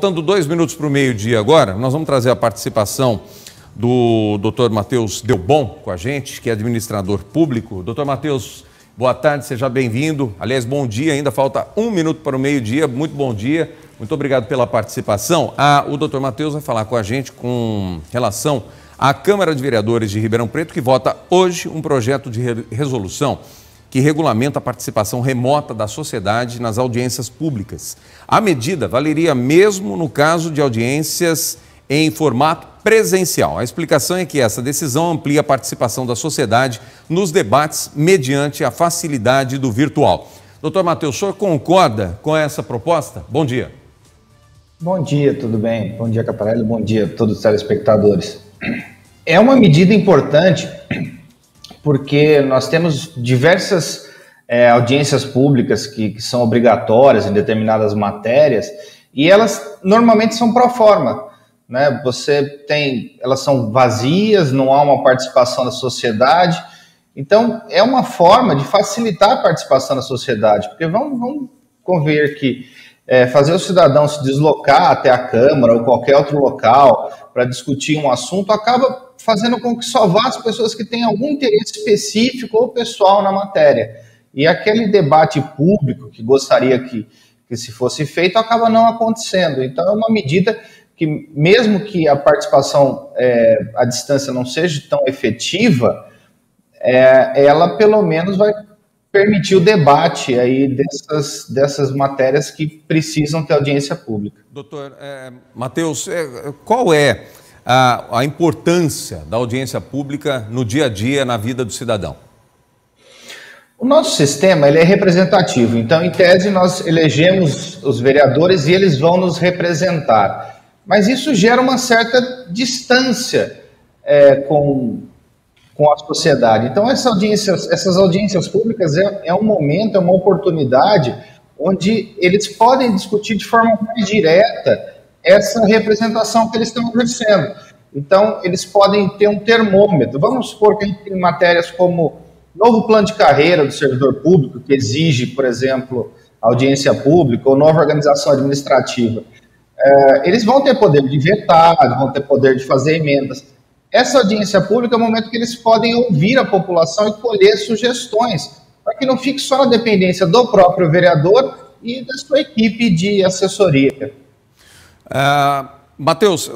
Faltando 2 minutos para o meio-dia agora, nós vamos trazer a participação do Dr. Matheus Delbon com a gente, que é administrador público. Dr. Matheus, boa tarde, seja bem-vindo. Aliás, bom dia, ainda falta 1 minuto para o meio-dia. Muito bom dia, muito obrigado pela participação. O Dr. Matheus vai falar com a gente com relação à Câmara de Vereadores de Ribeirão Preto, que vota hoje um projeto de resolução que regulamenta a participação remota da sociedade nas audiências públicas. A medida valeria mesmo no caso de audiências em formato presencial. A explicação é que essa decisão amplia a participação da sociedade nos debates mediante a facilidade do virtual. Doutor Matheus, o senhor concorda com essa proposta? Bom dia. Bom dia, tudo bem? Bom dia, Caparelli. Bom dia a todos os telespectadores. É uma medida importante porque nós temos diversas audiências públicas que são obrigatórias em determinadas matérias e elas normalmente são pro forma, né? Elas são vazias, não há uma participação da sociedade, então é uma forma de facilitar a participação da sociedade, porque vamos convir que fazer o cidadão se deslocar até a Câmara ou qualquer outro local para discutir um assunto acaba fazendo com que só vá as pessoas que têm algum interesse específico ou pessoal na matéria. E aquele debate público que gostaria que se fosse feito acaba não acontecendo. Então é uma medida que, mesmo que a participação à distância não seja tão efetiva, ela pelo menos vai permitir o debate aí dessas matérias que precisam ter audiência pública. Doutor Matheus, qual é a importância da audiência pública no dia a dia, na vida do cidadão? O nosso sistema ele é representativo, então, em tese, nós elegemos os vereadores e eles vão nos representar. Mas isso gera uma certa distância com a sociedade. Então, essas audiências públicas é um momento, é uma oportunidade onde eles podem discutir de forma mais direta essa representação que eles estão exercendo. Então, eles podem ter um termômetro. Vamos supor que a gente tem matérias como novo plano de carreira do servidor público, que exige, por exemplo, audiência pública ou nova organização administrativa. Eles vão ter poder de vetar, vão ter poder de fazer emendas. Essa audiência pública é o momento que eles podem ouvir a população e colher sugestões, para que não fique só na dependência do próprio vereador e da sua equipe de assessoria. Matheus,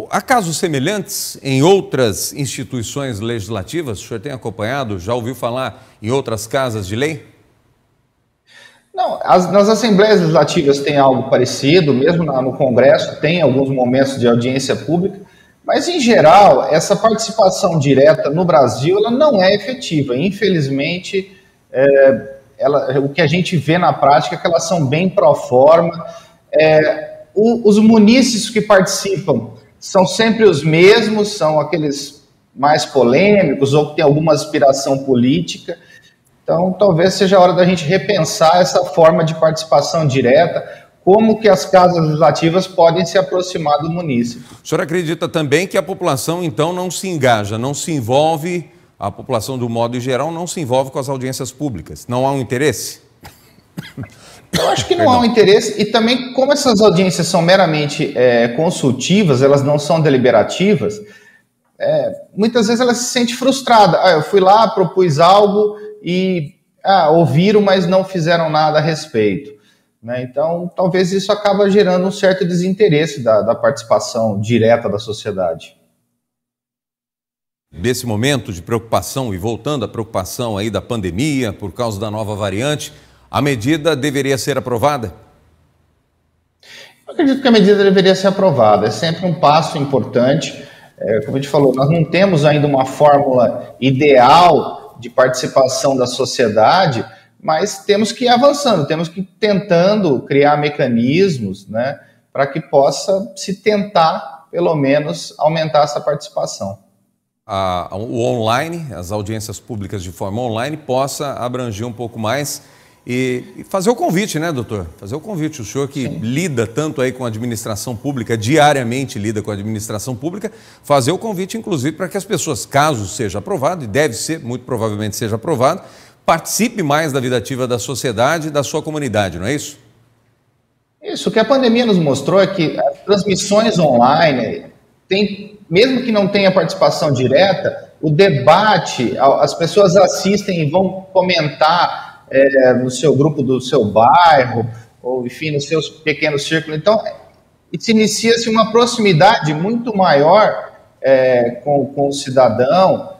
há casos semelhantes em outras instituições legislativas? O senhor tem acompanhado? Já ouviu falar em outras casas de lei? Não, nas assembleias legislativas tem algo parecido, mesmo no Congresso tem alguns momentos de audiência pública, mas, em geral, essa participação direta no Brasil ela não é efetiva. Infelizmente, o que a gente vê na prática é que elas são bem pro forma. Os munícipes que participam são sempre os mesmos, são aqueles mais polêmicos ou que têm alguma aspiração política. Então, talvez seja a hora da gente repensar essa forma de participação direta, como que as casas legislativas podem se aproximar do munícipe. O senhor acredita também que a população, então, não se engaja, não se envolve, a população, do modo geral, não se envolve com as audiências públicas? Não há um interesse? Eu acho que não há um interesse, e também, como essas audiências são meramente consultivas, elas não são deliberativas, muitas vezes ela se sente frustrada. Eu fui lá, propus algo e ouviram, mas não fizeram nada a respeito. Né? Então, talvez isso acaba gerando um certo desinteresse da participação direta da sociedade. Desse momento de preocupação, e voltando à preocupação aí da pandemia, por causa da nova variante, a medida deveria ser aprovada? Eu acredito que a medida deveria ser aprovada. É sempre um passo importante. Como a gente falou, nós não temos ainda uma fórmula ideal de participação da sociedade, mas temos que ir avançando, temos que ir tentando criar mecanismos, né, para que possa se tentar, pelo menos, aumentar essa participação. O online, as audiências públicas de forma online, possa abranger um pouco mais e fazer o convite, né, doutor? Fazer o convite. O senhor que Sim. lida tanto aí com a administração pública, diariamente lida com a administração pública, fazer o convite, inclusive, para que as pessoas, caso seja aprovado, e deve ser, muito provavelmente seja aprovado, participe mais da vida ativa da sociedade e da sua comunidade, não é isso? Isso, o que a pandemia nos mostrou é que transmissões online, mesmo que não tenha participação direta, o debate, as pessoas assistem e vão comentar no seu grupo do seu bairro, ou enfim, nos seus pequenos círculos. Então, se inicia-se uma proximidade muito maior com o cidadão,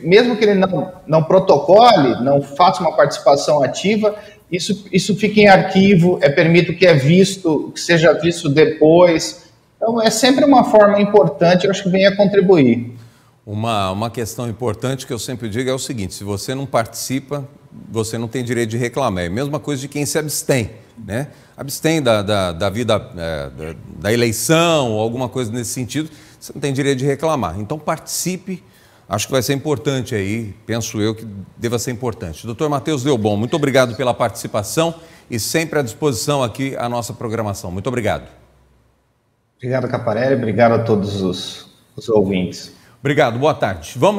mesmo que ele não protocole, não faça uma participação ativa, isso fica em arquivo, permite que seja visto depois. Então, é sempre uma forma importante, eu acho que vem a contribuir. Uma questão importante que eu sempre digo é o seguinte: se você não participa, você não tem direito de reclamar. É a mesma coisa de quem se abstém, né? Abstém da vida, da eleição ou alguma coisa nesse sentido, você não tem direito de reclamar. Então participe, acho que vai ser importante aí, penso eu que deva ser importante. Doutor Matheus Delbon, muito obrigado pela participação e sempre à disposição aqui a nossa programação. Muito obrigado. Obrigado, Caparelli, obrigado a todos os ouvintes. Obrigado, boa tarde. Vamos